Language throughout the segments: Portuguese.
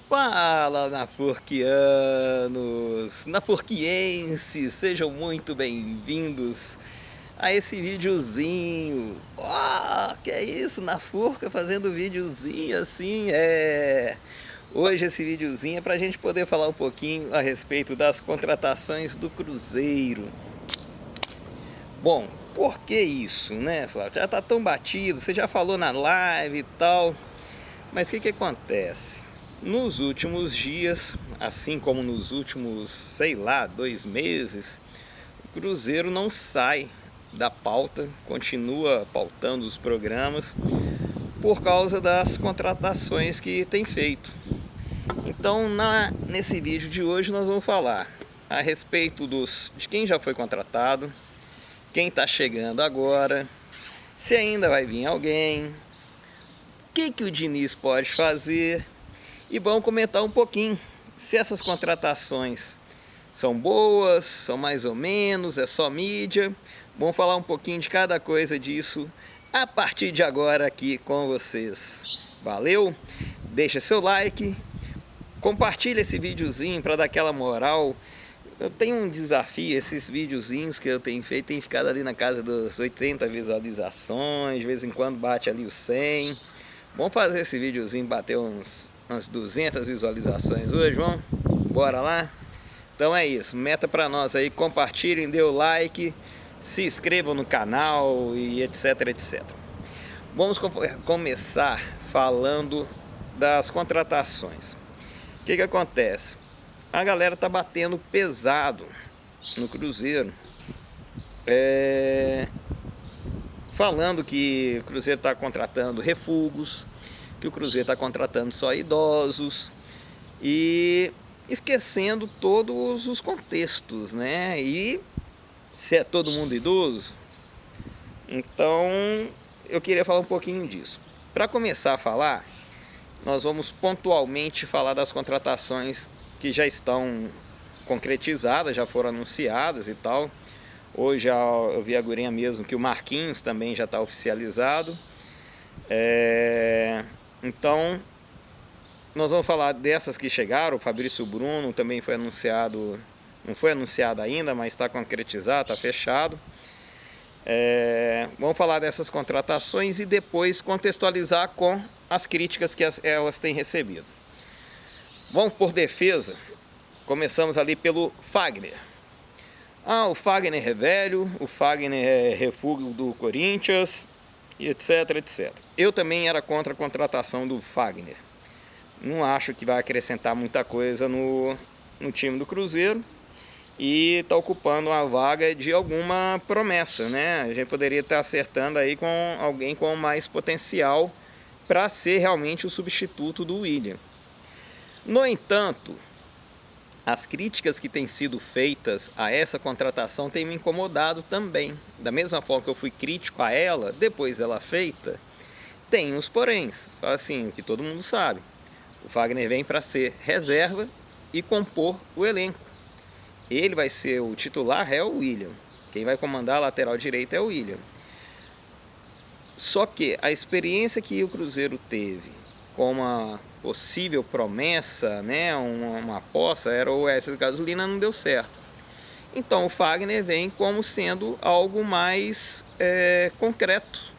Fala, Nafurquianos, Nafurquienses, sejam muito bem-vindos a esse videozinho. Que é isso, Nafurca fazendo videozinho assim, Hoje esse videozinho é pra gente poder falar um pouquinho a respeito das contratações do Cruzeiro. Bom, por que isso, né, Flávio? Já tá tão batido, você já falou na live e tal, mas o que acontece? Nos últimos dias, assim como nos últimos, sei lá, 2 meses, o Cruzeiro não sai da pauta, continua pautando os programas por causa das contratações que tem feito. Então, nesse vídeo de hoje nós vamos falar a respeito de quem já foi contratado, quem está chegando agora, se ainda vai vir alguém, o que o Diniz pode fazer. E vamos comentar um pouquinho se essas contratações são boas, são mais ou menos, é só mídia. Vamos falar um pouquinho de cada coisa disso a partir de agora aqui com vocês. Valeu? Deixa seu like, compartilha esse videozinho para dar aquela moral. Eu tenho um desafio, esses videozinhos que eu tenho feito tem ficado ali na casa das 80 visualizações, de vez em quando bate ali os 100. Vamos fazer esse videozinho bater umas 200 visualizações hoje, vamos? Bora lá? Então é isso, meta pra nós aí, compartilhem, dê o like, se inscrevam no canal e etc, etc. Vamos começar falando das contratações. O que acontece? A galera tá batendo pesado no Cruzeiro, falando que o Cruzeiro está contratando refugos, que o Cruzeiro está contratando só idosos e esquecendo todos os contextos, né? E se é todo mundo idoso, então eu queria falar um pouquinho disso. Para começar a falar, nós vamos pontualmente falar das contratações que já estão concretizadas, já foram anunciadas e tal. Hoje eu vi a gurinha mesmo que o Marquinhos também já está oficializado. Então, nós vamos falar dessas que chegaram. O Fabrício Bruno também foi anunciado, não foi anunciado ainda, mas está concretizado, está fechado. Vamos falar dessas contratações e depois contextualizar com as críticas que elas têm recebido. Vamos por defesa. Começamos ali pelo Fagner. O Fagner é velho, o Fagner é refúgio do Corinthians, etc, etc. Eu também era contra a contratação do Fagner. Não acho que vai acrescentar muita coisa no time do Cruzeiro e está ocupando a vaga de alguma promessa, né? A gente poderia estar acertando aí com alguém com mais potencial para ser realmente o substituto do William. No entanto, as críticas que têm sido feitas a essa contratação têm me incomodado também. Da mesma forma que eu fui crítico a ela, depois dela feita, tem uns poréns. Assim, o que todo mundo sabe. O Fagner vem para ser reserva e compor o elenco. Ele vai ser o titular, é o William. Quem vai comandar a lateral direita é o William. Só que a experiência que o Cruzeiro teve com uma possível promessa, né, uma aposta, era o Wesley Gasolina, não deu certo. Então o Fagner vem como sendo algo mais concreto,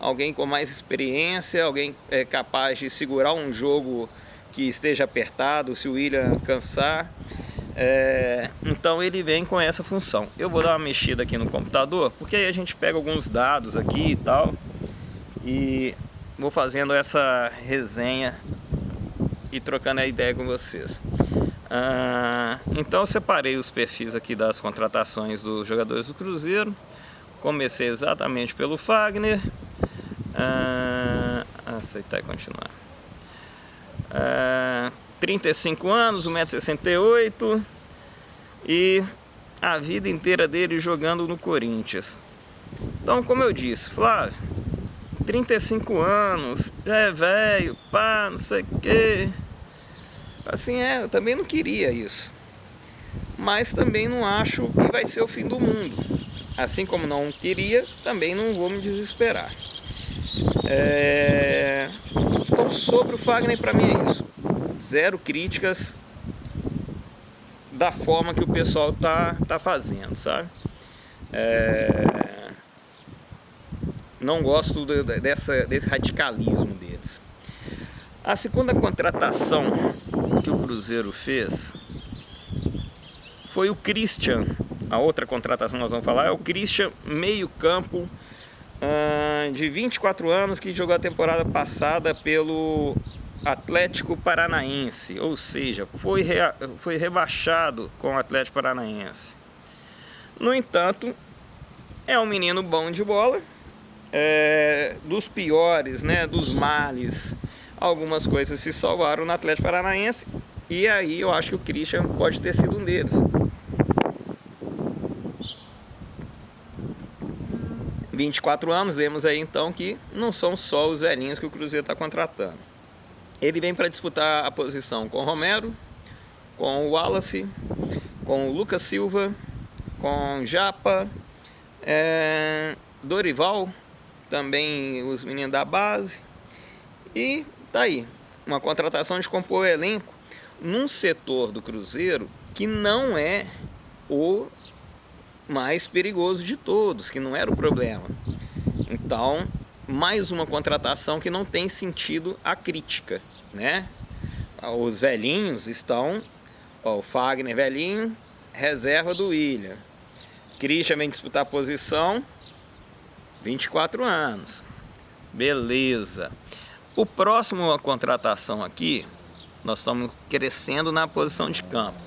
alguém com mais experiência, alguém capaz de segurar um jogo que esteja apertado, se o William cansar. Então ele vem com essa função. Eu vou dar uma mexida aqui no computador, porque aí a gente pega alguns dados aqui e tal, e vou fazendo essa resenha e trocando a ideia com vocês. Então eu separei os perfis aqui das contratações dos jogadores do Cruzeiro. Comecei exatamente pelo Fagner. Aceitar e continuar. 35 anos, 1,68 m e a vida inteira dele jogando no Corinthians. Então, como eu disse, Flávio, 35 anos, já é velho, pá, não sei o que. Assim, eu também não queria isso. Mas também não acho que vai ser o fim do mundo. Assim como não queria, também não vou me desesperar. Então, sobre o Fagner, para mim é isso. zero críticas da forma que o pessoal tá fazendo, sabe? Não gosto desse radicalismo deles. A segunda contratação que o Cruzeiro fez foi o Christian. A outra contratação que nós vamos falar é o Christian, meio campo, de 24 anos, que jogou a temporada passada pelo Atlético Paranaense, ou seja, foi rebaixado com o Atlético Paranaense. No entanto, é um menino bom de bola, dos piores, né, dos males, algumas coisas se salvaram no Atlético Paranaense, e aí eu acho que o Christian pode ter sido um deles. 24 anos, vemos aí então que não são só os velhinhos que o Cruzeiro está contratando. Ele vem para disputar a posição com o Romero, com o Wallace, com o Lucas Silva, com o Japa, Dorival, também os meninos da base. E tá aí, uma contratação de compor o elenco num setor do Cruzeiro que não é o mais perigoso de todos, que não era o problema. Então, mais uma contratação que não tem sentido a crítica, né? Os velhinhos estão, o Fagner velhinho, reserva do William. Christian vem disputar a posição, 24 anos. Beleza. O próximo a contratação aqui, nós estamos crescendo na posição de campo.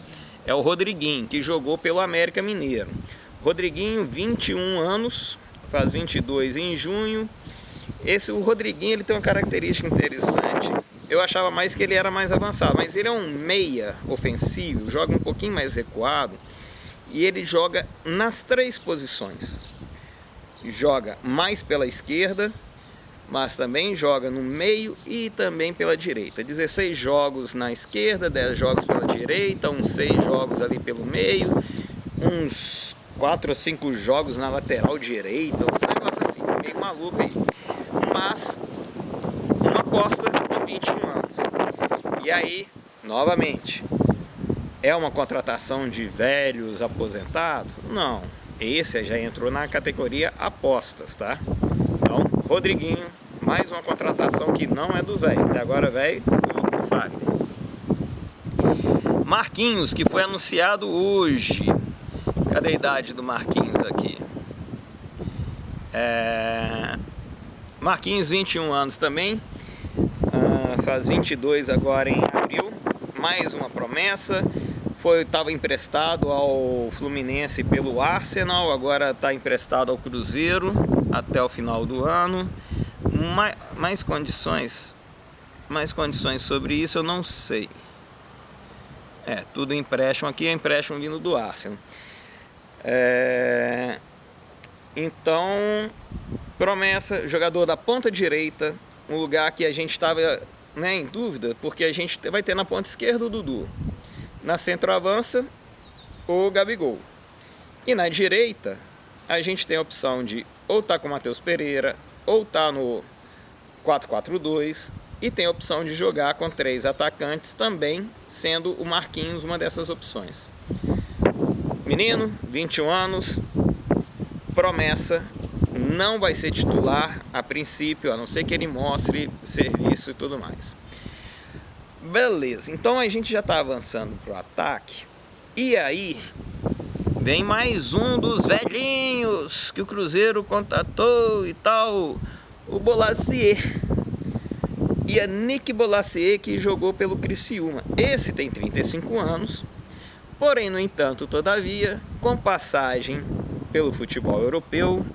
É o Rodriguinho, que jogou pelo América Mineiro. Rodriguinho, 21 anos, faz 22 em junho. O Rodriguinho, ele tem uma característica interessante. Eu achava mais que ele era mais avançado, mas ele é um meia ofensivo, joga um pouquinho mais recuado. E ele joga nas três posições. Joga mais pela esquerda, mas também joga no meio e também pela direita. 16 jogos na esquerda, 10 jogos pela direita, uns 6 jogos ali pelo meio, uns 4 ou 5 jogos na lateral direita, uns negócios assim, meio maluco aí. Mas uma aposta de 21 anos. E aí, novamente, é uma contratação de velhos aposentados? Não. Esse já entrou na categoria apostas, tá? Então, Rodriguinho, mais uma contratação que não é dos velhos. Até agora, velho, do Fagner. Marquinhos, que foi anunciado hoje. Cadê a idade do Marquinhos aqui? Marquinhos, 21 anos também. Faz 22 agora em abril. Mais uma promessa. Estava emprestado ao Fluminense pelo Arsenal, agora está emprestado ao Cruzeiro até o final do ano. Mais condições sobre isso eu não sei. Tudo empréstimo aqui, é empréstimo vindo do Arsenal. Então, promessa, jogador da ponta direita, um lugar que a gente estava, né, em dúvida, porque a gente vai ter na ponta esquerda o Dudu. Na centroavança, o Gabigol. E na direita, a gente tem a opção de ou tá com o Matheus Pereira, ou tá no 4-4-2, e tem a opção de jogar com 3 atacantes também, sendo o Marquinhos uma dessas opções. Menino, 21 anos, promessa, não vai ser titular a princípio, a não ser que ele mostre serviço e tudo mais. Beleza, então a gente já está avançando para o ataque. E aí vem mais um dos velhinhos que o Cruzeiro contratou e tal, o Bolasie. Yannick Bolasie, que jogou pelo Criciúma. Esse tem 35 anos, porém, no entanto, todavia, com passagem pelo futebol europeu.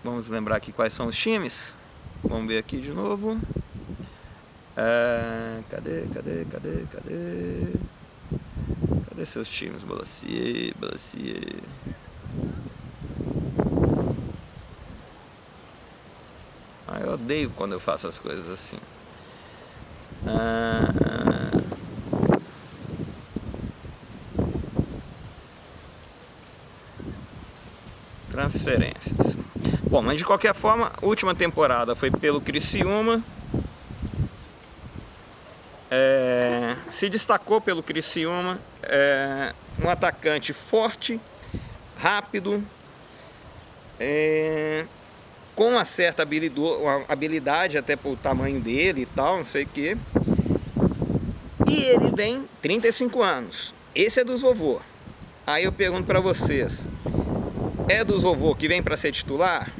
Vamos lembrar aqui quais são os times. Vamos ver aqui de novo. Cadê seus times, Bolasie? Eu odeio quando eu faço as coisas assim. Transferências. Bom, mas de qualquer forma, a última temporada foi pelo Criciúma. se destacou pelo Criciúma, um atacante forte, rápido, com uma certa habilidade até pelo tamanho dele e tal, não sei o que. E ele tem 35 anos. Esse é dos vovô. Aí eu pergunto para vocês, é dos vovô que vem para ser titular?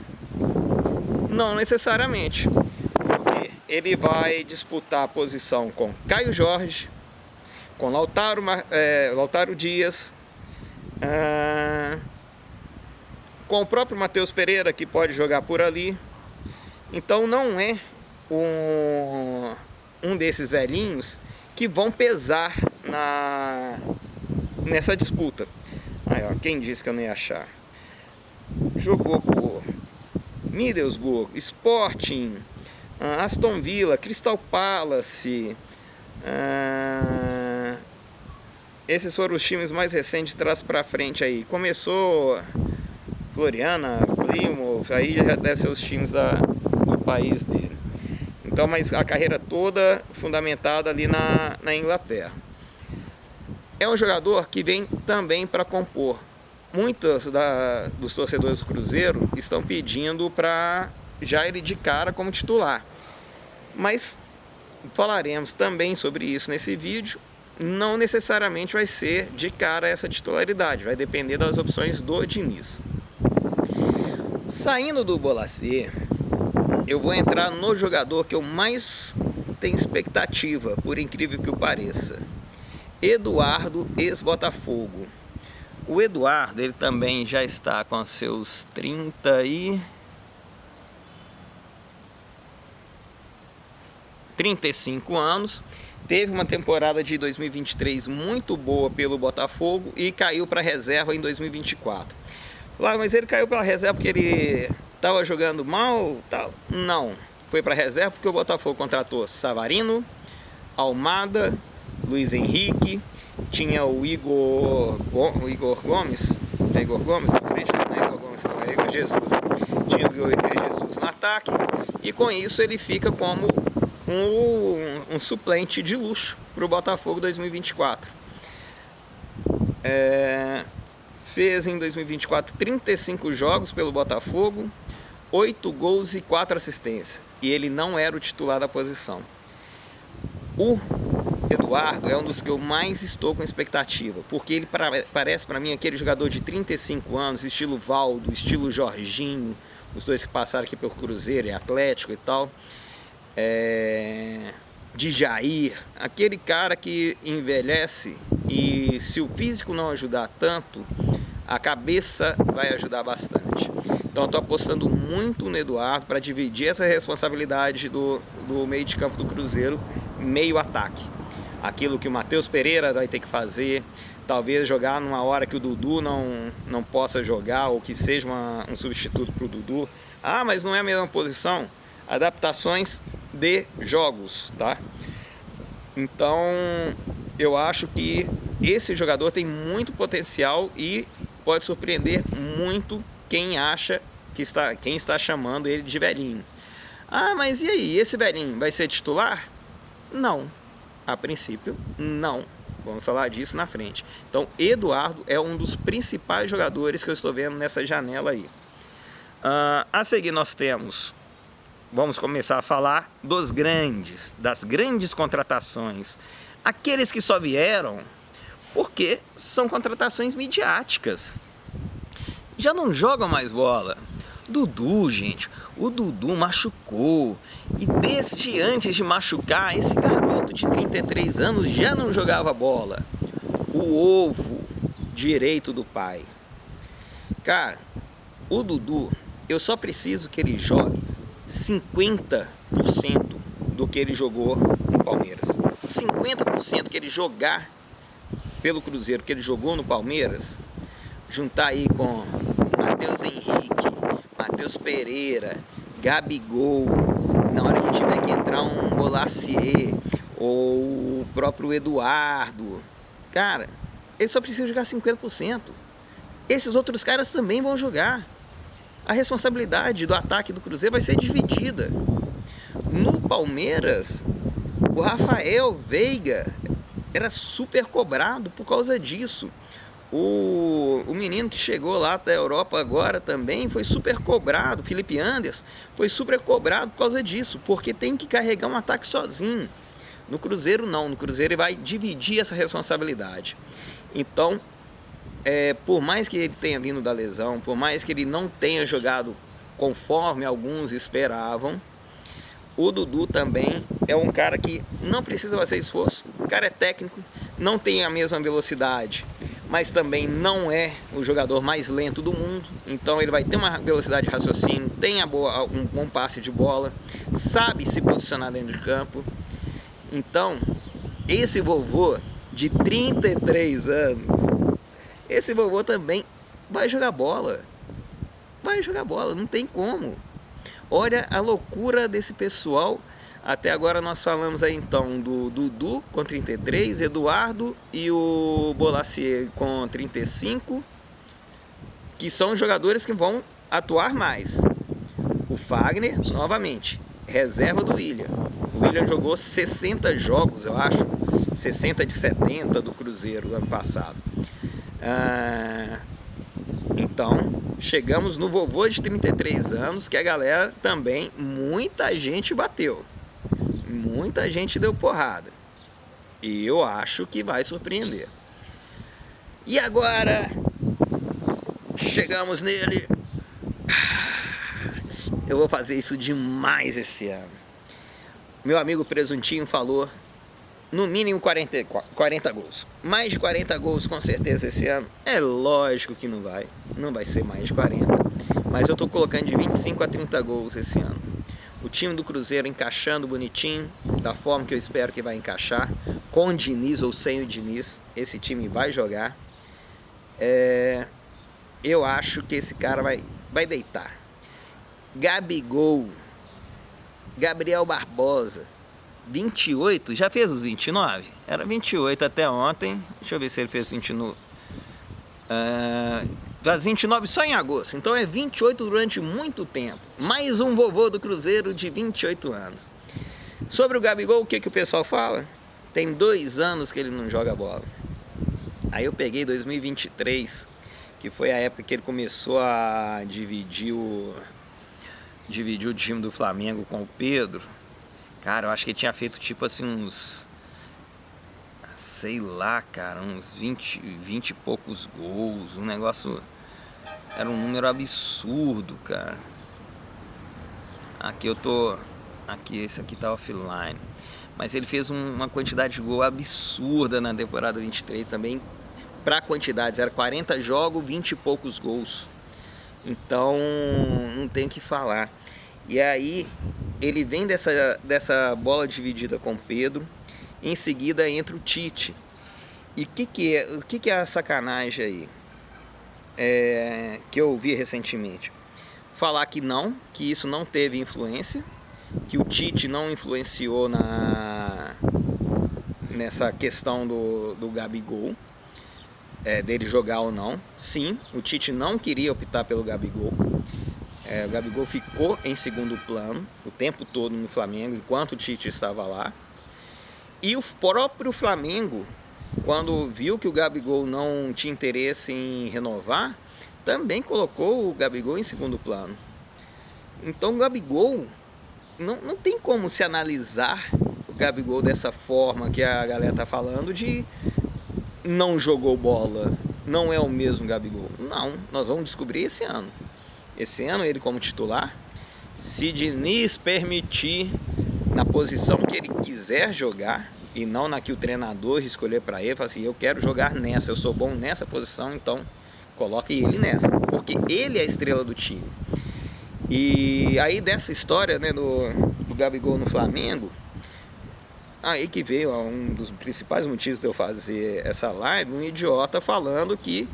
Não necessariamente, porque ele vai disputar a posição com Caio Jorge, com Lautaro Dias, com o próprio Matheus Pereira, que pode jogar por ali. Então não é um desses velhinhos que vão pesar nessa disputa. Aí, ó, quem disse que eu não ia achar? Jogou por Middlesbrough, Sporting, Aston Villa, Crystal Palace. Esses foram os times mais recentes de trás para frente aí. Começou Floriana, Plymouth, aí já deve ser os times do país dele. Então, mas a carreira toda fundamentada ali na Inglaterra. É um jogador que vem também para compor. Muitos dos torcedores do Cruzeiro estão pedindo para já ele de cara como titular. Mas falaremos também sobre isso nesse vídeo. Não necessariamente vai ser de cara essa titularidade, vai depender das opções do Diniz. Saindo do Bolasie, eu vou entrar no jogador que eu mais tenho expectativa, por incrível que o pareça. Eduardo, ex-Botafogo. O Eduardo, ele também já está com seus 35 anos. Teve uma temporada de 2023 muito boa pelo Botafogo e caiu para reserva em 2024. Mas ele caiu pela reserva porque ele estava jogando mal? Tal? Não. Foi para reserva porque o Botafogo contratou Savarino, Almada, Luiz Henrique, tinha o Igor Gomes. É Igor Gomes na frente? Não é Igor Gomes, não, é Igor Jesus. Tinha o Igor Jesus no ataque e com isso ele fica como um suplente de luxo para o Botafogo 2024. Fez em 2024 35 jogos pelo Botafogo, 8 gols e 4 assistências. E ele não era o titular da posição. O Eduardo é um dos que eu mais estou com expectativa, porque ele parece para mim aquele jogador de 35 anos, estilo Valdo, estilo Jorginho, os dois que passaram aqui pelo Cruzeiro e Atlético e tal. De Jair, aquele cara que envelhece e se o físico não ajudar tanto, a cabeça vai ajudar bastante. Então eu estou apostando muito no Eduardo para dividir essa responsabilidade do meio de campo do Cruzeiro, meio ataque. Aquilo que o Matheus Pereira vai ter que fazer, talvez jogar numa hora que o Dudu não possa jogar ou que seja um substituto para o Dudu. Mas não é a mesma posição. Adaptações de jogos, tá? Então eu acho que esse jogador tem muito potencial e pode surpreender muito quem acha quem está chamando ele de velhinho. Mas e aí, esse velhinho vai ser titular? Não, a princípio não. Vamos falar disso na frente. Então Eduardo é um dos principais jogadores que eu estou vendo nessa janela aí. A seguir nós temos, vamos começar a falar das grandes contratações. Aqueles que só vieram porque são contratações midiáticas. Já não jogam mais bola. Dudu, gente, o Dudu machucou. E desde antes de machucar, esse garoto de 33 anos já não jogava bola. O ovo direito do pai. Cara, o Dudu, eu só preciso que ele jogue 50% do que ele jogou no Palmeiras. 50% que ele jogar pelo Cruzeiro, que ele jogou no Palmeiras, juntar aí com Matheus Henrique, Matheus Pereira, Gabigol, na hora que tiver que entrar um Bolasie ou o próprio Eduardo, cara, ele só precisa jogar 50%. Esses outros caras também vão jogar. A responsabilidade do ataque do Cruzeiro vai ser dividida. No Palmeiras, O Rafael Veiga era super cobrado por causa disso. O menino que chegou lá da Europa agora também foi super cobrado. Felipe Anderson foi super cobrado por causa disso, porque tem que carregar um ataque sozinho. No Cruzeiro não, no Cruzeiro ele vai dividir essa responsabilidade. Então, por mais que ele tenha vindo da lesão, por mais que ele não tenha jogado conforme alguns esperavam, o Dudu também é um cara que não precisa fazer esforço. O cara é técnico, não tem a mesma velocidade, mas também não é o jogador mais lento do mundo. Então ele vai ter uma velocidade de raciocínio, tem um bom passe de bola, sabe se posicionar dentro de campo. Então, esse vovô de 33 anos, esse vovô também vai jogar bola. Vai jogar bola, não tem como. Olha a loucura desse pessoal. Até agora nós falamos aí então do Dudu com 33, Eduardo e o Bolacier com 35, que são jogadores que vão atuar mais. O Fagner, novamente, reserva do William. O William jogou 60 jogos, eu acho, 60 de 70 do Cruzeiro no ano passado. Então, chegamos no vovô de 33 anos, que a galera também, muita gente bateu. Muita gente deu porrada. E eu acho que vai surpreender. E agora, chegamos nele. Eu vou fazer isso demais esse ano. Meu amigo Presuntinho falou, no mínimo 40 gols. Mais de 40 gols com certeza esse ano. É lógico que não vai ser mais de 40. Mas eu tô colocando de 25 a 30 gols esse ano. O time do Cruzeiro encaixando bonitinho, da forma que eu espero que vai encaixar. Com o Diniz ou sem o Diniz, esse time vai jogar. Eu acho que esse cara vai deitar. Gabigol, Gabriel Barbosa, 28, já fez os 29? Era 28 até ontem, deixa eu ver se ele fez 29. Das 29 só em agosto, então é 28 durante muito tempo. Mais um vovô do Cruzeiro de 28 anos. Sobre o Gabigol, o que o pessoal fala? Tem 2 anos que ele não joga bola. Aí eu peguei 2023, que foi a época que ele começou a dividir o time do Flamengo com o Pedro. Cara, eu acho que ele tinha feito tipo assim uns... sei lá, cara, uns 20 e poucos gols. Um negócio... era um número absurdo, cara. Aqui eu tô... aqui, esse aqui tá offline. Mas ele fez uma quantidade de gol absurda na temporada 23 também. Pra quantidades, era 40 jogos, 20 e poucos gols. Então, não tem o que falar. E aí, ele vem dessa bola dividida com o Pedro. Em seguida, entra o Tite. E o que é a sacanagem aí? Que eu ouvi recentemente. Falar que isso não teve influência. Que o Tite não influenciou nessa questão do Gabigol. Dele jogar ou não. Sim, o Tite não queria optar pelo Gabigol. O Gabigol ficou em segundo plano o tempo todo no Flamengo, enquanto o Tite estava lá. E o próprio Flamengo, quando viu que o Gabigol não tinha interesse em renovar, também colocou o Gabigol em segundo plano. Então o Gabigol, não tem como se analisar o Gabigol dessa forma que a galera está falando de não jogou bola, não é o mesmo Gabigol. Não, nós vamos descobrir esse ano. Esse ano ele como titular, se Diniz permitir, na posição que ele quiser jogar, e não na que o treinador escolher para ele, fala assim, eu quero jogar nessa, eu sou bom nessa posição, então coloque ele nessa, porque ele é a estrela do time. E aí dessa história, né, do Gabigol no Flamengo, aí que veio um dos principais motivos de eu fazer essa live, um idiota falando que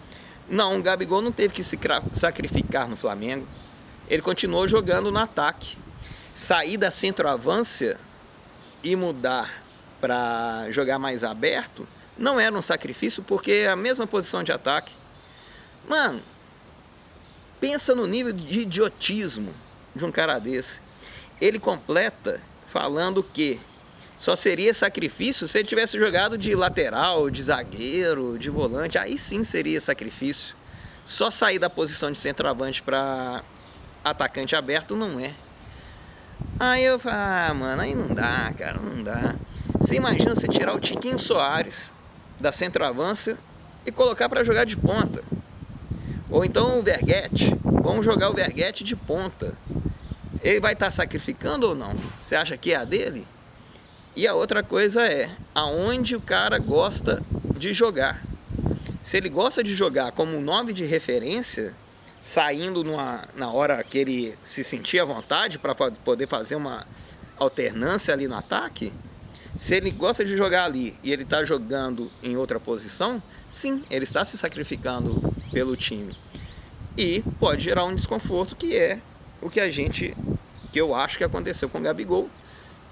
não, o Gabigol não teve que se sacrificar no Flamengo, ele continuou jogando no ataque. Sair da centroavância e mudar para jogar mais aberto não era um sacrifício, porque é a mesma posição de ataque. Mano, pensa no nível de idiotismo de um cara desse. Ele completa falando que Só seria sacrifício se ele tivesse jogado de lateral, de zagueiro, de volante. Aí sim seria sacrifício. Só sair da posição de centroavante para atacante aberto não é. Aí eu falo, mano, aí não dá, cara, não dá. Você imagina você tirar o Tiquinho Soares da centroavança e colocar para jogar de ponta. Ou então o Verguete, vamos jogar o Verguete de ponta. Ele vai estar sacrificando ou não? Você acha que é a dele? E a outra coisa é, aonde o cara gosta de jogar. Se ele gosta de jogar como 9 de referência, saindo na hora que ele se sentir à vontade para poder fazer uma alternância ali no ataque, se ele gosta de jogar ali e ele está jogando em outra posição, sim, ele está se sacrificando pelo time. E pode gerar um desconforto, que é o que eu acho que aconteceu com o Gabigol,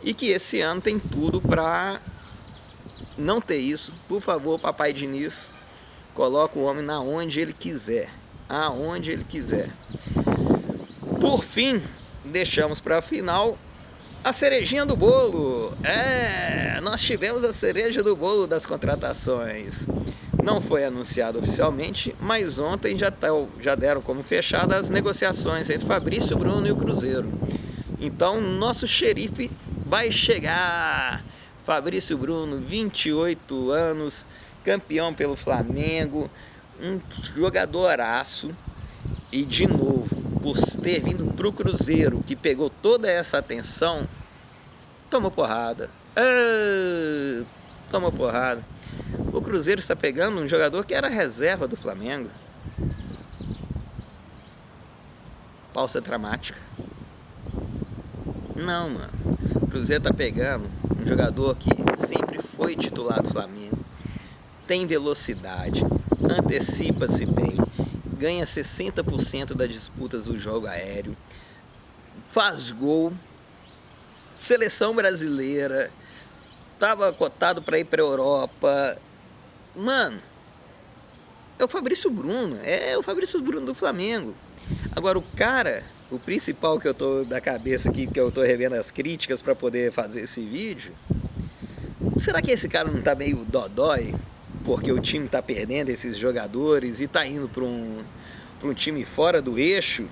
e que esse ano tem tudo para não ter isso. Por favor, papai Diniz, coloca o homem na onde ele quiser, aonde ele quiser. Por fim, deixamos para a final a cerejinha do bolo. Nós tivemos a cereja do bolo das contratações. Não foi anunciado oficialmente, mas ontem já deram como fechadas as negociações entre Fabrício Bruno e o Cruzeiro. Então, nosso xerife vai chegar. Fabrício Bruno, 28 anos, campeão pelo Flamengo, um jogadoraço. E de novo, por ter vindo para o Cruzeiro, que pegou toda essa atenção, tomou porrada. Tomou porrada. O Cruzeiro está pegando um jogador que era reserva do Flamengo. Pausa dramática. Não, mano. O Cruzeiro está pegando um jogador que sempre foi titular do Flamengo. Tem velocidade, antecipa-se bem, ganha 60% das disputas do jogo aéreo, faz gol, seleção brasileira, estava cotado para ir para a Europa. Mano, é o Fabrício Bruno, é o Fabrício Bruno do Flamengo. Agora o cara, o principal que eu tô da cabeça aqui, que eu tô revendo as críticas para poder fazer esse vídeo, será que esse cara não tá meio dodói? Porque o time tá perdendo esses jogadores e tá indo para um time fora do eixo,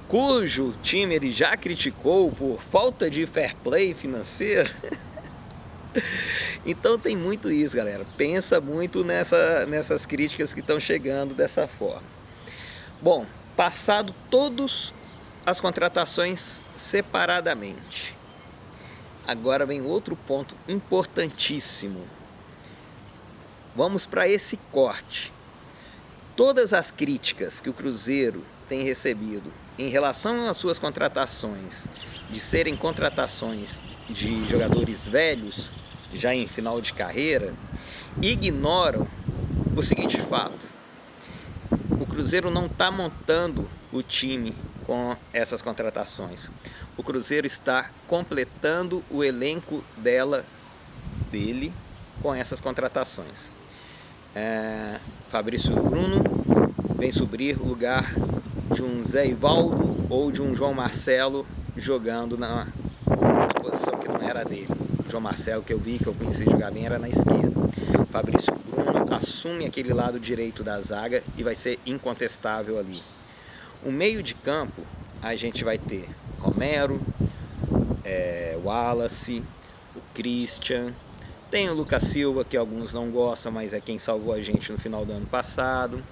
cujo time ele já criticou por falta de fair play financeiro. Então tem muito isso, galera. Pensa muito nessas críticas que estão chegando dessa forma. Bom, passado todas as contratações separadamente, agora vem outro ponto importantíssimo. Vamos para esse corte. Todas as críticas que o Cruzeiro tem recebido em relação às suas contratações, de serem contratações de jogadores velhos, já em final de carreira, ignoram o seguinte fato: o Cruzeiro não está montando o time com essas contratações. O Cruzeiro está completando o elenco dele com essas contratações. Fabrício Bruno vem suprir o lugar de um Zé Ivaldo ou de um João Marcelo jogando na posição que não era dele. O João Marcelo que eu conheci jogar bem era na esquerda. Fabrício Bruno assume aquele lado direito da zaga e vai ser incontestável ali. O meio de campo a gente vai ter Romero, Wallace, o Christian. Tem o Lucas Silva, que alguns não gostam, mas é quem salvou a gente no final do ano passado.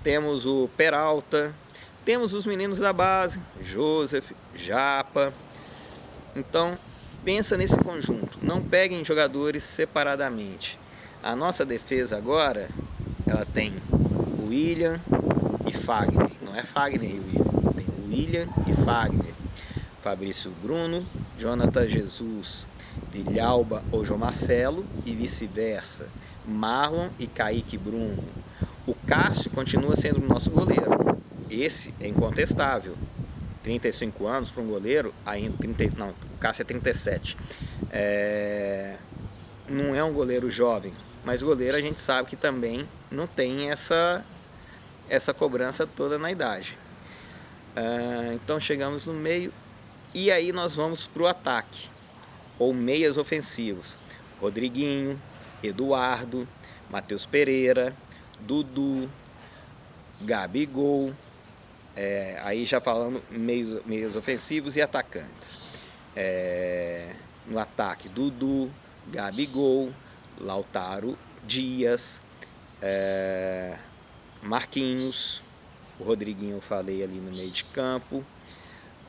Temos o Peralta. Temos os meninos da base, Joseph, Japa. Então, pensa nesse conjunto. Não peguem jogadores separadamente. A nossa defesa agora, ela tem William e Fagner. Não é Fagner e William. Tem William e Fagner. Fabrício Bruno, Jonathan Jesus, Villalba ou João Marcelo e vice-versa. Marlon e Kaique Bruno. O Cássio continua sendo o nosso goleiro. Esse é incontestável. 35 anos para um goleiro, ainda o Cássio é 37. Não é um goleiro jovem, mas goleiro a gente sabe que também não tem essa cobrança toda na idade. Então chegamos no meio e aí nós vamos para o ataque. ou meias ofensivos: Rodriguinho, Eduardo, Matheus Pereira, Dudu, Gabigol, aí já falando meios ofensivos e atacantes. No ataque, Dudu, Gabigol, Lautaro Dias, Marquinhos, o Rodriguinho eu falei ali no meio de campo.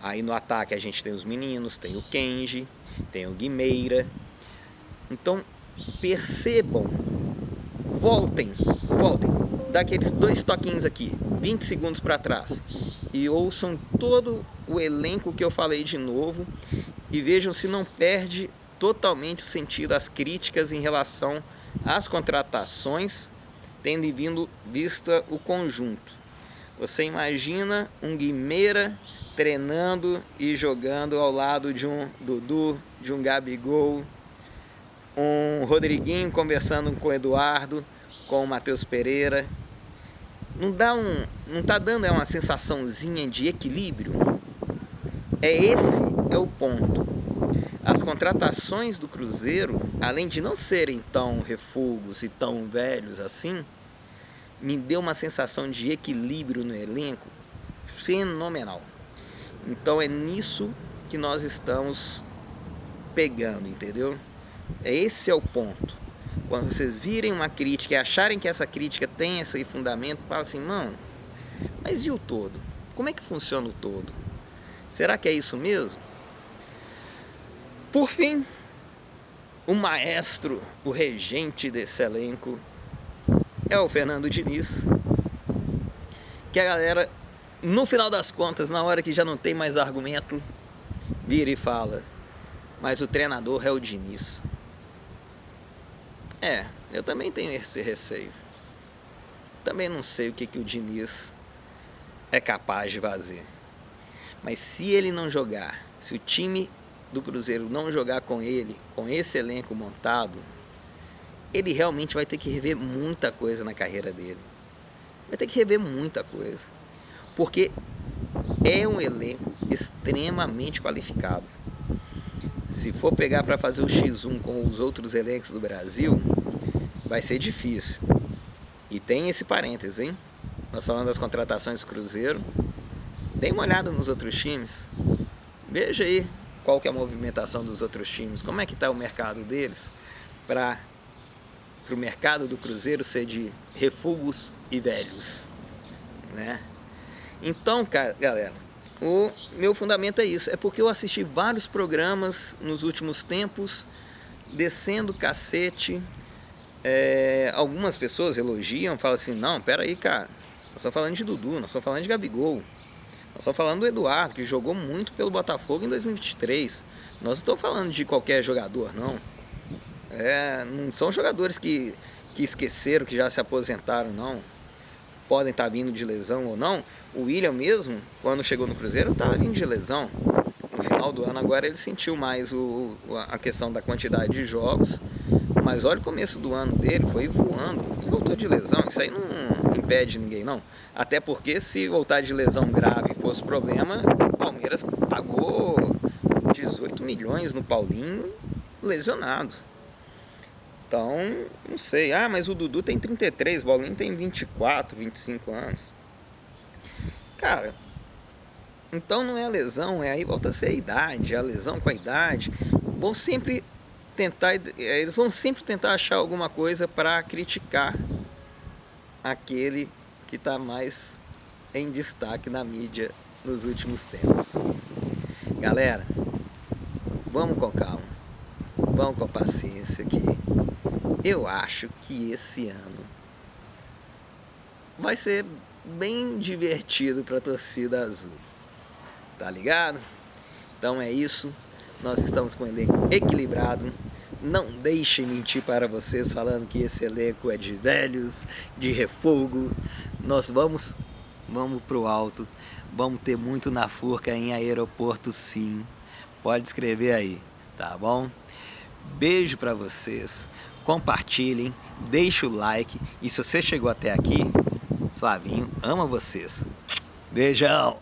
Aí no ataque a gente tem os meninos, tem o Kenji, tem o Guimeira. Então percebam, voltem, dá aqueles 2 toquinhos aqui, 20 segundos para trás, e ouçam todo o elenco que eu falei de novo e vejam se não perde totalmente o sentido as críticas em relação às contratações, tendo em vista o conjunto. Você imagina um Guimeira treinando e jogando ao lado de um Dudu, de um Gabigol, um Rodriguinho conversando com o Eduardo, com o Matheus Pereira. Não tá dando uma sensaçãozinha de equilíbrio? Esse é o ponto. As contratações do Cruzeiro, além de não serem tão refugos e tão velhos assim, me deu uma sensação de equilíbrio no elenco fenomenal. Então é nisso que nós estamos pegando, entendeu? Esse é o ponto. Quando vocês virem uma crítica e acharem que essa crítica tem esse fundamento, fala assim, não, mas e o todo? Como é que funciona o todo? Será que é isso mesmo? Por fim, o maestro, o regente desse elenco é o Fernando Diniz, que a galera, no final das contas, na hora que já não tem mais argumento, vira e fala, mas o treinador é o Diniz. Eu também tenho esse receio. Também não sei o que o Diniz é capaz de fazer. Mas se ele não jogar, se o time do Cruzeiro não jogar com ele, com esse elenco montado, ele realmente vai ter que rever muita coisa na carreira dele. Vai ter que rever muita coisa. Porque é um elenco extremamente qualificado. Se for pegar para fazer o X1 com os outros elencos do Brasil, vai ser difícil. E tem esse parênteses, hein? Nós falando das contratações do Cruzeiro. Dê uma olhada nos outros times. Veja aí qual que é a movimentação dos outros times. Como é que está o mercado deles para o mercado do Cruzeiro ser de refugos e velhos, né? Então, galera, o meu fundamento é isso. É porque eu assisti vários programas nos últimos tempos, descendo cacete. Algumas pessoas elogiam, falam assim, não, peraí, cara, nós estamos falando de Dudu, nós estamos falando de Gabigol, nós estamos falando do Eduardo, que jogou muito pelo Botafogo em 2023. Nós não estamos falando de qualquer jogador, não. Não são jogadores que esqueceram, que já se aposentaram, não. Podem estar vindo de lesão ou não. O William mesmo, quando chegou no Cruzeiro, estava vindo de lesão. No final do ano agora ele sentiu mais a questão da quantidade de jogos. Mas olha o começo do ano dele, foi voando. E voltou de lesão, isso aí não impede ninguém, não. Até porque se voltar de lesão grave fosse problema, o Palmeiras pagou 18 milhões no Paulinho lesionado. Então, não sei. Mas o Dudu tem 33, o Paulinho tem 24, 25 anos. Cara, então não é a lesão, aí volta a ser a idade, a lesão com a idade. Eles vão sempre tentar achar alguma coisa para criticar aquele que está mais em destaque na mídia nos últimos tempos. Galera, vamos com calma, vamos com paciência aqui. Eu acho que esse ano vai ser bem divertido para a torcida azul, tá ligado? Então é isso, nós estamos com um elenco equilibrado. Não deixem mentir para vocês falando que esse elenco é de velhos, de refugo. Nós vamos pro alto, vamos ter muito na Furca em aeroporto, sim. Pode escrever aí, tá bom? Beijo para vocês, compartilhem, deixe o like. E se você chegou até aqui, Flavinho ama vocês. Beijão!